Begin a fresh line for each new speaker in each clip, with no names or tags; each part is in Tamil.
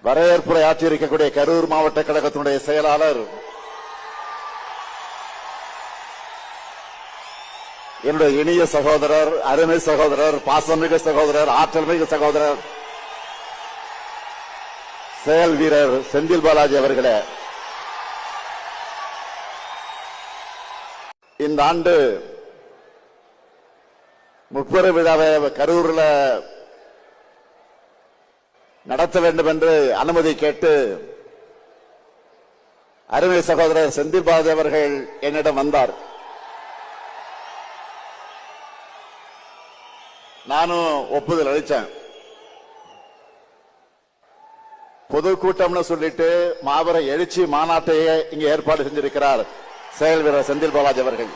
வரவேற்புரை ஆற்றியிருக்கக்கூடிய கரூர் மாவட்ட கழகத்தினுடைய செயலாளர் என்னுடைய இனிய சகோதரர், அருமை சகோதரர், பாசமிகு சகோதரர், ஆற்றல் மிகு சகோதரர், செயல் வீரர் செந்தில் பாலாஜி அவர்களே, இந்த ஆண்டு முப்பெரு விழாவை கரூர்ல நடத்த வேண்டும் என்று அனுமதி கேட்டு அருமை சகோதரர் செந்தில் பாலாஜி அவர்கள் என்னிடம் வந்தார். நானும் ஒப்புதல் அளித்தேன். பொதுக்கூட்டம்னு சொல்லிட்டு மாபெரும் எழுச்சி மாநாட்டையே இங்க ஏற்பாடு செஞ்சிருக்கிறார் செயல் வீரர் செந்தில் பாலாஜி அவர்கள்.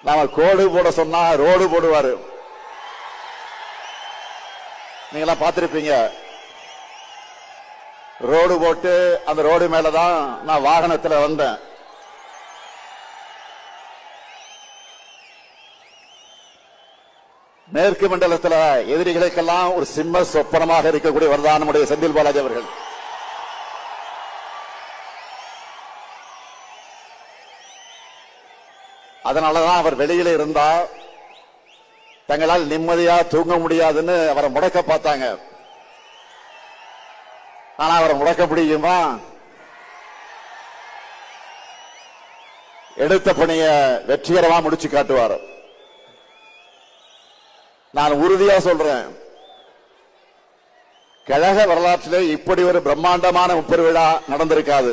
நாம கோடு போட சொன்னா ரோடு போடுவாரு. நீங்க பார்த்திருப்பீங்க. ரோடு போட்டு அந்த ரோடு மேலதான் நான் வாகனத்தில் வந்தேன். மேற்கு மண்டலத்தில் எதிரிகளுக்கெல்லாம் ஒரு சிம்ம சொப்பனமாக இருக்கக்கூடியவர் தான் நம்முடைய செந்தில் பாலாஜி அவர்கள். அதனாலதான் அவர் வெளியில இருந்தா தங்களால் நிம்மதியா தூங்க முடியாதுன்னு அவரை முடக்க பார்த்தாங்க. ஆனா அவரை முடக்க முடியுமா? எடுத்த பணிய வெற்றிகரமா முடிச்சு காட்டுவார். நான் உறுதியா சொல்றேன், கழக வரலாற்றிலே இப்படி ஒரு பிரம்மாண்டமான முப்பெரு விழா நடந்திருக்காது.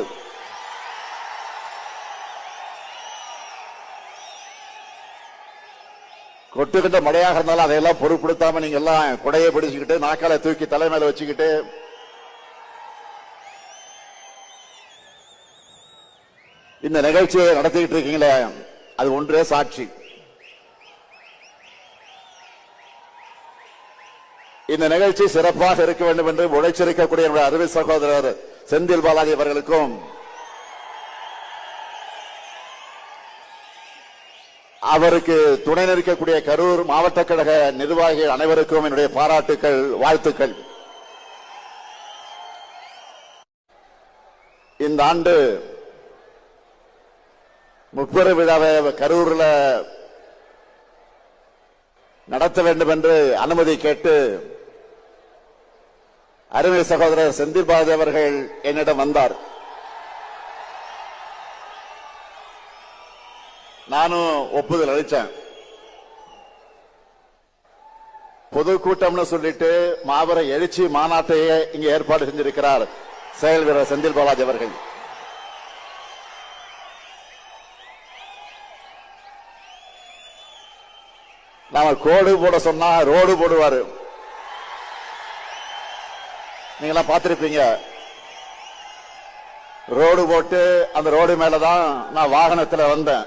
கொட்டுகின்ற மழையாக இருந்தாலும் அதையெல்லாம் பொருட்படுத்தாம நீங்க எல்லாம் குடையை பிடிச்சுக்கிட்டு நாக்கால தூக்கி தலைமையில வச்சுக்கிட்டு இந்த நிகழ்ச்சியை நடத்திக்கிட்டு இருக்கீங்களே, அது ஒன்றே சாட்சி. இந்த நிகழ்ச்சி சிறப்பாக இருக்க வேண்டும் என்று உழைச்சிருக்கக்கூடிய அருமை சகோதரர் செந்தில் பாலாஜி அவர்களுக்கும் அவருக்கு துணை நிற்கக்கூடிய கரூர் மாவட்ட கழக நிர்வாகிகள் அனைவருக்கும் என்னுடைய பாராட்டுக்கள், வாழ்த்துக்கள். இந்த ஆண்டு முப்பெரு விழாவை கரூர்ல நடத்த வேண்டும் என்று அனுமதி கேட்டு அருமை சகோதரர் செந்தில் பாலாஜி அவர்கள் என்னிடம் வந்தார். நானும் ஒப்புதல் அளித்தேன். பொதுக்கூட்டம்னு சொல்லிட்டு மாபெரும் எழுச்சி மாநாட்டையே இங்க ஏற்பாடு செஞ்சிருக்கிறார் செயல் வீரர் செந்தில் பாலாஜி அவர்கள். நாம கோடு போட சொன்னா ரோடு போடுவாரு. நீங்க பார்த்திருப்பீங்க. ரோடு போட்டு அந்த ரோடு மேலதான் நான் வாகனத்தில் வந்தேன்.